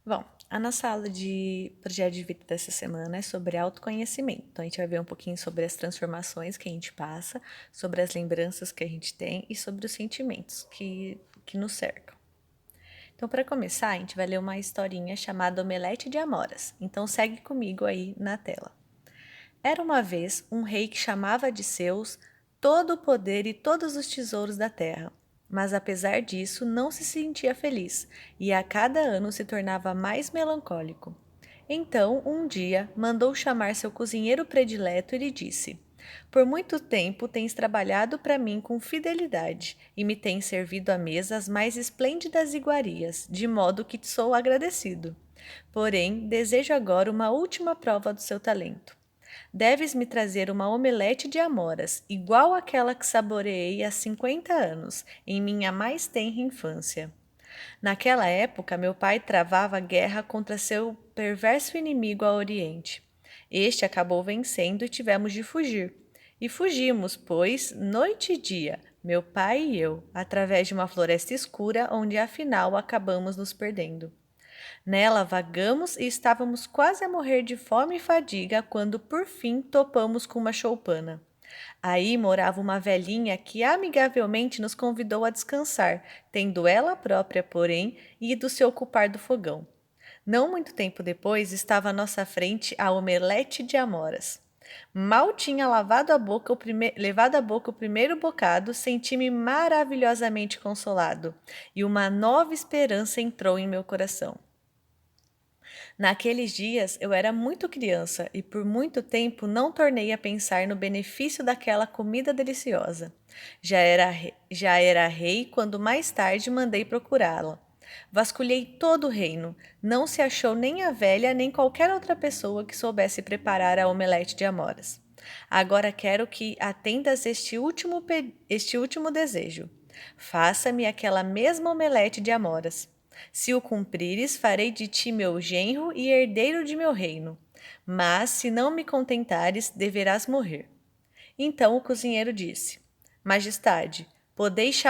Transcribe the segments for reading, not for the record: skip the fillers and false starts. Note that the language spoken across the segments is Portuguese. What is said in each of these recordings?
Bom, a nossa aula de projeto de vida dessa semana é sobre autoconhecimento. Então, a gente vai ver um pouquinho sobre as transformações que a gente passa, sobre as lembranças que a gente tem e sobre os sentimentos que nos cercam. Então, para começar, a gente vai ler uma historinha chamada Omelete de Amoras. Então, segue comigo aí na tela. Era uma vez um rei que chamava de seus todo o poder e todos os tesouros da terra. Mas apesar disso, não se sentia feliz e a cada ano se tornava mais melancólico. Então, um dia, mandou chamar seu cozinheiro predileto e lhe disse: Por muito tempo tens trabalhado para mim com fidelidade e me tens servido à mesa as mais esplêndidas iguarias, de modo que te sou agradecido. Porém, desejo agora uma última prova do seu talento. Deves me trazer uma omelete de amoras, igual àquela que saboreei há 50 anos, em minha mais tenra infância. Naquela época, meu pai travava guerra contra seu perverso inimigo ao Oriente. Este acabou vencendo e tivemos de fugir. E fugimos, pois, noite e dia, meu pai e eu, através de uma floresta escura, onde afinal acabamos nos perdendo. Nela vagamos e estávamos quase a morrer de fome e fadiga quando por fim topamos com uma choupana. Aí morava uma velhinha que amigavelmente nos convidou a descansar, tendo ela própria, porém, ido se ocupar do fogão. Não muito tempo depois estava à nossa frente a omelete de amoras. Mal tinha levado à boca o primeiro bocado, senti-me maravilhosamente consolado, e uma nova esperança entrou em meu coração. Naqueles dias eu era muito criança e por muito tempo não tornei a pensar no benefício daquela comida deliciosa. Já era rei quando mais tarde mandei procurá-la. Vasculhei todo o reino, não se achou nem a velha nem qualquer outra pessoa que soubesse preparar a omelete de amoras. Agora quero que atendas este último desejo. Faça-me aquela mesma omelete de amoras. Se o cumprires, farei de ti meu genro e herdeiro de meu reino. Mas, se não me contentares, deverás morrer. Então o cozinheiro disse: Majestade, podeis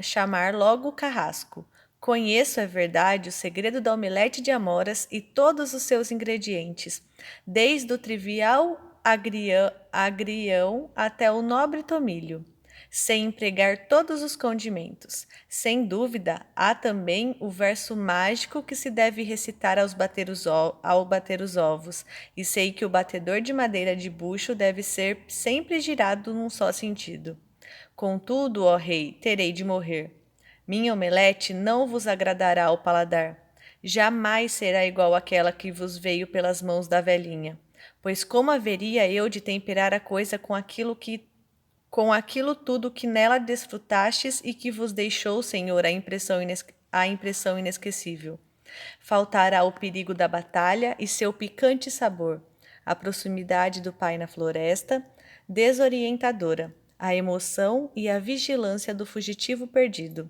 chamar logo o carrasco. Conheço, é verdade, o segredo da omelete de amoras e todos os seus ingredientes, desde o trivial agrião até o nobre tomilho, sem empregar todos os condimentos. Sem dúvida, há também o verso mágico que se deve recitar ao bater os ovos, e sei que o batedor de madeira de bucho deve ser sempre girado num só sentido. Contudo, ó rei, terei de morrer. Minha omelete não vos agradará ao paladar. Jamais será igual àquela que vos veio pelas mãos da velhinha. Pois como haveria eu de temperar a coisa com aquilo tudo que nela desfrutastes e que vos deixou, Senhor, a impressão inesquecível. Faltará o perigo da batalha e seu picante sabor, a proximidade do pai na floresta, desorientadora, a emoção e a vigilância do fugitivo perdido.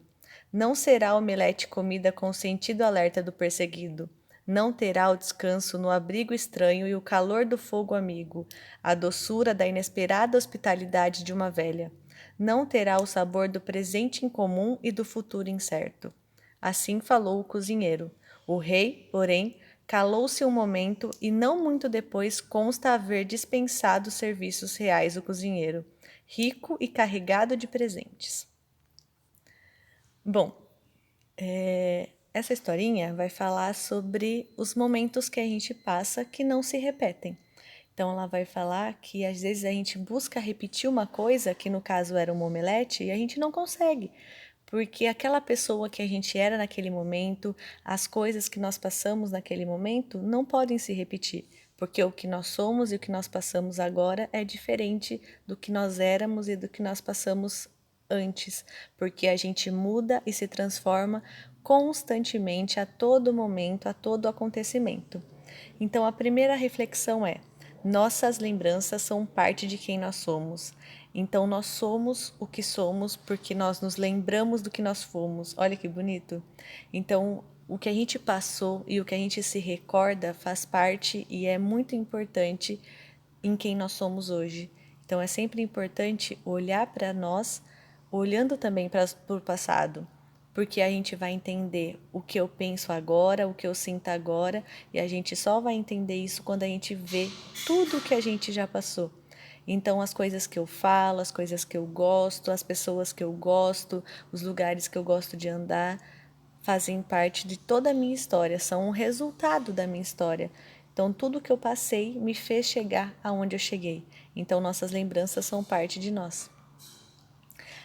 Não será omelete comida com o sentido alerta do perseguido. Não terá o descanso no abrigo estranho e o calor do fogo amigo, a doçura da inesperada hospitalidade de uma velha. Não terá o sabor do presente incomum e do futuro incerto. Assim falou o cozinheiro. O rei, porém, calou-se um momento e não muito depois consta haver dispensado os serviços reais do cozinheiro, rico e carregado de presentes. Bom, essa historinha vai falar sobre os momentos que a gente passa que não se repetem. Então, ela vai falar que às vezes a gente busca repetir uma coisa, que no caso era uma omelete, e a gente não consegue, porque aquela pessoa que a gente era naquele momento, as coisas que nós passamos naquele momento, não podem se repetir, porque o que nós somos e o que nós passamos agora é diferente do que nós éramos e do que nós passamos antes, porque a gente muda e se transforma constantemente a todo momento, a todo acontecimento. Então, a primeira reflexão é: nossas lembranças são parte de quem nós somos. Então, nós somos o que somos porque nós nos lembramos do que nós fomos. Olha que bonito. Então, o que a gente passou e o que a gente se recorda faz parte e é muito importante em quem nós somos hoje. Então, é sempre importante olhar para nós, olhando também para o passado, porque a gente vai entender o que eu penso agora, o que eu sinto agora, e a gente só vai entender isso quando a gente vê tudo que a gente já passou. Então, as coisas que eu falo, as coisas que eu gosto, as pessoas que eu gosto, os lugares que eu gosto de andar, fazem parte de toda a minha história, são um resultado da minha história. Então, tudo que eu passei me fez chegar aonde eu cheguei. Então, nossas lembranças são parte de nós.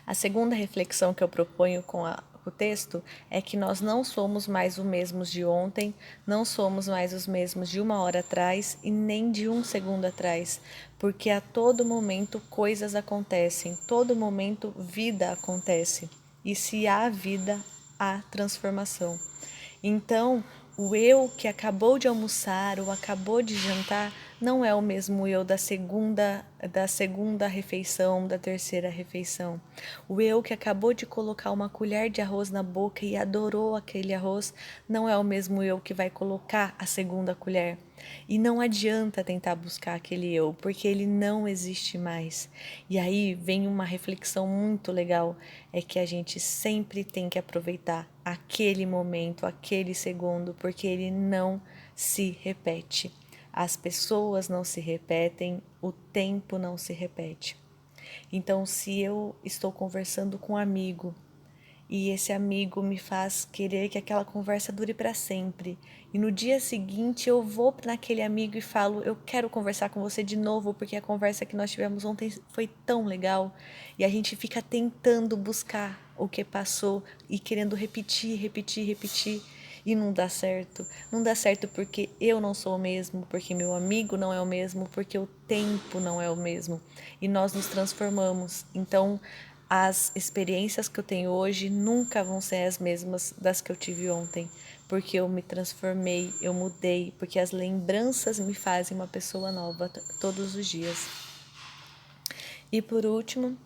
A segunda reflexão que eu proponho com o texto é que nós não somos mais os mesmos de ontem, não somos mais os mesmos de uma hora atrás e nem de um segundo atrás, porque a todo momento coisas acontecem, todo momento vida acontece. E se há vida, há transformação. Então, o eu que acabou de almoçar ou acabou de jantar não é o mesmo eu da segunda refeição, da terceira refeição. O eu que acabou de colocar uma colher de arroz na boca e adorou aquele arroz não é o mesmo eu que vai colocar a segunda colher. E não adianta tentar buscar aquele eu, porque ele não existe mais. E aí vem uma reflexão muito legal, é que a gente sempre tem que aproveitar aquele momento, aquele segundo, porque ele não se repete. As pessoas não se repetem, o tempo não se repete. Então, se eu estou conversando com um amigo e esse amigo me faz querer que aquela conversa dure para sempre, e no dia seguinte eu vou naquele amigo e falo: eu quero conversar com você de novo porque a conversa que nós tivemos ontem foi tão legal, e a gente fica tentando buscar o que passou e querendo repetir, repetir, repetir. E não dá certo. Não dá certo porque eu não sou o mesmo, porque meu amigo não é o mesmo, porque o tempo não é o mesmo. E nós nos transformamos. Então, as experiências que eu tenho hoje nunca vão ser as mesmas das que eu tive ontem, porque eu me transformei, eu mudei, porque as lembranças me fazem uma pessoa nova todos os dias. E por último,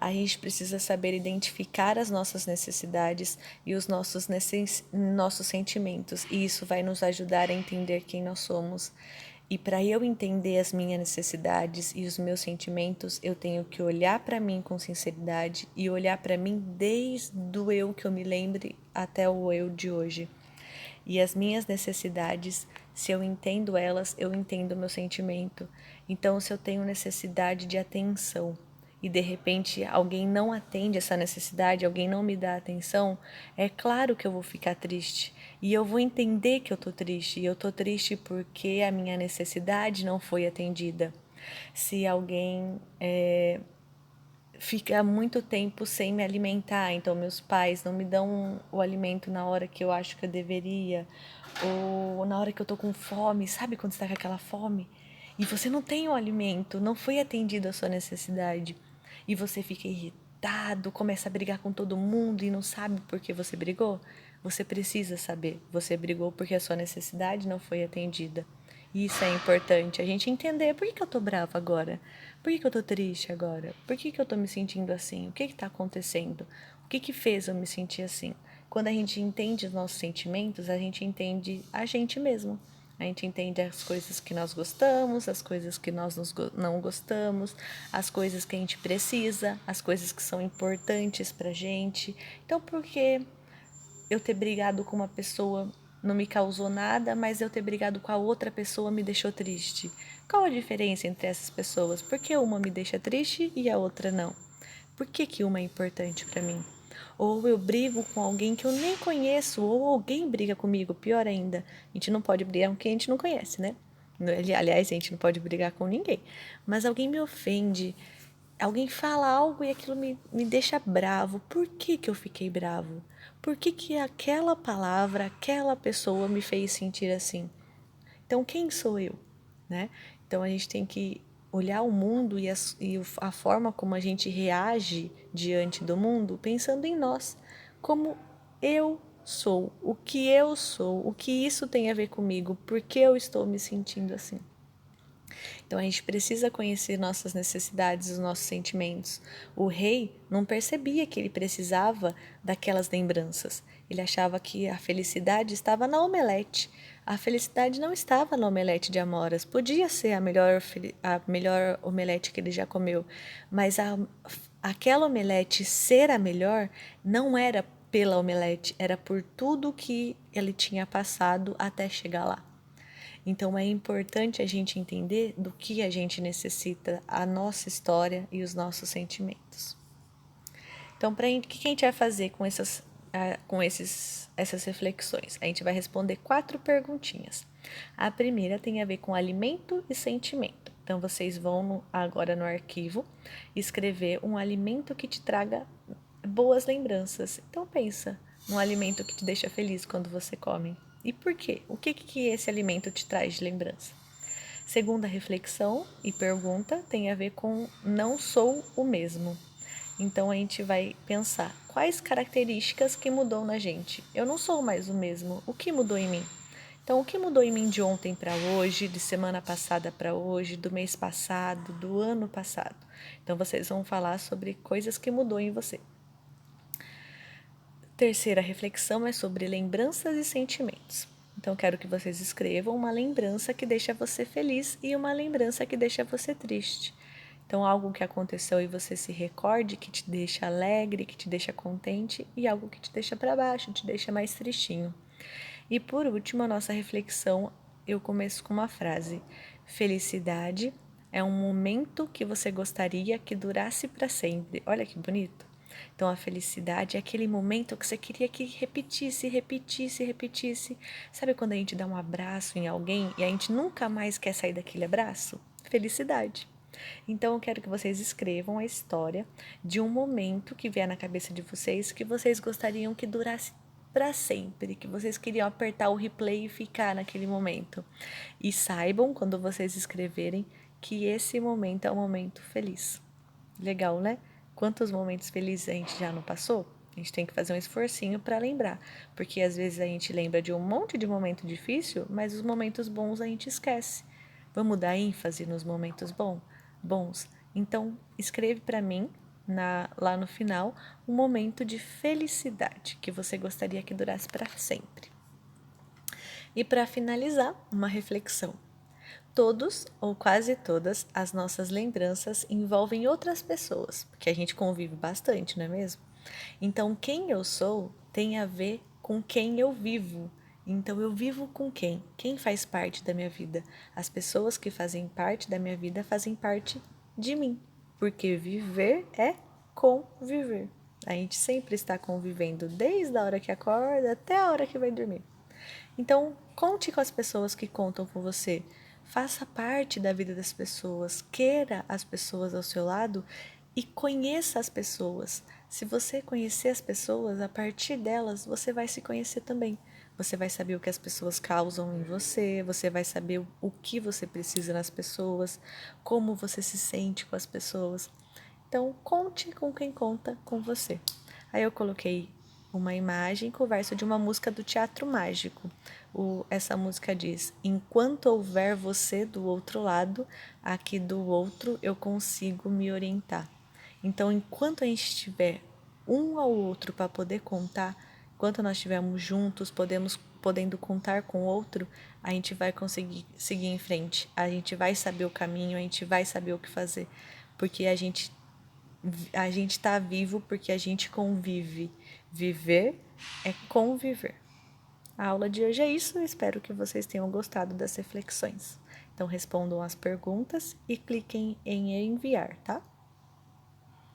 a gente precisa saber identificar as nossas necessidades e os nossos sentimentos, e isso vai nos ajudar a entender quem nós somos. E para eu entender as minhas necessidades e os meus sentimentos, eu tenho que olhar para mim com sinceridade e olhar para mim desde o eu que eu me lembre até o eu de hoje. E as minhas necessidades, se eu entendo elas, eu entendo o meu sentimento. Então, se eu tenho necessidade de atenção e de repente alguém não atende essa necessidade, alguém não me dá atenção, é claro que eu vou ficar triste. E eu vou entender que eu tô triste. E eu tô triste porque a minha necessidade não foi atendida. Se alguém fica muito tempo sem me alimentar, então meus pais não me dão o alimento na hora que eu acho que eu deveria, ou na hora que eu tô com fome, sabe quando você tá com aquela fome? E você não tem o alimento, não foi atendido a sua necessidade, e você fica irritado, começa a brigar com todo mundo e não sabe por que você brigou? Você precisa saber, você brigou porque a sua necessidade não foi atendida. Isso é importante, a gente entender por que eu tô brava agora, por que eu tô triste agora, por que eu tô me sentindo assim, o que tá acontecendo, o que fez eu me sentir assim. Quando a gente entende os nossos sentimentos, a gente entende a gente mesmo. A gente entende as coisas que nós gostamos, as coisas que nós não gostamos, as coisas que a gente precisa, as coisas que são importantes pra gente. Então, por que eu ter brigado com uma pessoa não me causou nada, mas eu ter brigado com a outra pessoa me deixou triste? Qual a diferença entre essas pessoas? Por que uma me deixa triste e a outra não? Por que uma é importante para mim? Ou eu brigo com alguém que eu nem conheço, ou alguém briga comigo, pior ainda. A gente não pode brigar com quem a gente não conhece, né? Aliás, a gente não pode brigar com ninguém. Mas alguém me ofende, alguém fala algo e aquilo me deixa bravo. Por que eu fiquei bravo? Por que aquela palavra, aquela pessoa me fez sentir assim? Então, quem sou eu? Né? Então, a gente tem que olhar o mundo e a forma como a gente reage diante do mundo pensando em nós, como eu sou, o que isso tem a ver comigo, por que eu estou me sentindo assim. Então a gente precisa conhecer nossas necessidades, os nossos sentimentos. O rei não percebia que ele precisava daquelas lembranças. Ele achava que a felicidade estava na omelete. A felicidade não estava na omelete de amoras. Podia ser a melhor omelete que ele já comeu, mas aquela omelete ser a melhor não era pela omelete, era por tudo que ele tinha passado até chegar lá. Então é importante a gente entender do que a gente necessita, a nossa história e os nossos sentimentos. Então, o que a gente vai fazer com essas reflexões? A gente vai responder 4 perguntinhas. A primeira tem a ver com alimento e sentimento. Então, vocês vão agora no arquivo escrever um alimento que te traga boas lembranças. Então, pensa num alimento que te deixa feliz quando você come. E por quê? O que esse alimento te traz de lembrança? Segunda reflexão e pergunta tem a ver com não sou o mesmo. Então a gente vai pensar quais características que mudou na gente. Eu não sou mais o mesmo. O que mudou em mim? Então, o que mudou em mim de ontem para hoje, de semana passada para hoje, do mês passado, do ano passado? Então, vocês vão falar sobre coisas que mudou em você. Terceira reflexão é sobre lembranças e sentimentos. Então, quero que vocês escrevam uma lembrança que deixa você feliz e uma lembrança que deixa você triste. Então, algo que aconteceu e você se recorde, que te deixa alegre, que te deixa contente, e algo que te deixa para baixo, te deixa mais tristinho. E por último, a nossa reflexão, eu começo com uma frase: felicidade é um momento que você gostaria que durasse para sempre. Olha que bonito. Então, a felicidade é aquele momento que você queria que repetisse, repetisse, repetisse. Sabe quando a gente dá um abraço em alguém e a gente nunca mais quer sair daquele abraço? Felicidade. Então, eu quero que vocês escrevam a história de um momento que vier na cabeça de vocês que vocês gostariam que durasse para sempre, que vocês queriam apertar o replay e ficar naquele momento. E saibam, quando vocês escreverem, que esse momento é um momento feliz. Legal, né? Quantos momentos felizes a gente já não passou? A gente tem que fazer um esforcinho para lembrar, porque às vezes a gente lembra de um monte de momento difícil, mas os momentos bons a gente esquece. Vamos dar ênfase nos momentos bons? Então, escreve para mim lá no final um momento de felicidade que você gostaria que durasse para sempre. E para finalizar, uma reflexão. Todos ou quase todas as nossas lembranças envolvem outras pessoas, porque a gente convive bastante, não é mesmo? Então, quem eu sou tem a ver com quem eu vivo. Então, eu vivo com quem? Quem faz parte da minha vida? As pessoas que fazem parte da minha vida fazem parte de mim, porque viver é conviver. A gente sempre está convivendo, desde a hora que acorda até a hora que vai dormir. Então, conte com as pessoas que contam com você. Faça parte da vida das pessoas, queira as pessoas ao seu lado e conheça as pessoas. Se você conhecer as pessoas, a partir delas você vai se conhecer também. Você vai saber o que as pessoas causam em você, você vai saber o que você precisa nas pessoas, como você se sente com as pessoas. Então, conte com quem conta com você. Aí eu coloquei uma imagem com o verso de uma música do Teatro Mágico. Essa música diz: enquanto houver você do outro lado, aqui do outro eu consigo me orientar. Então, enquanto a gente estiver um ao outro para poder contar, enquanto nós estivermos juntos, podendo contar com o outro, a gente vai conseguir seguir em frente. A gente vai saber o caminho, a gente vai saber o que fazer, porque a gente está vivo porque a gente convive. Viver é conviver. A aula de hoje é isso. Espero que vocês tenham gostado das reflexões. Então respondam as perguntas e cliquem em enviar, tá?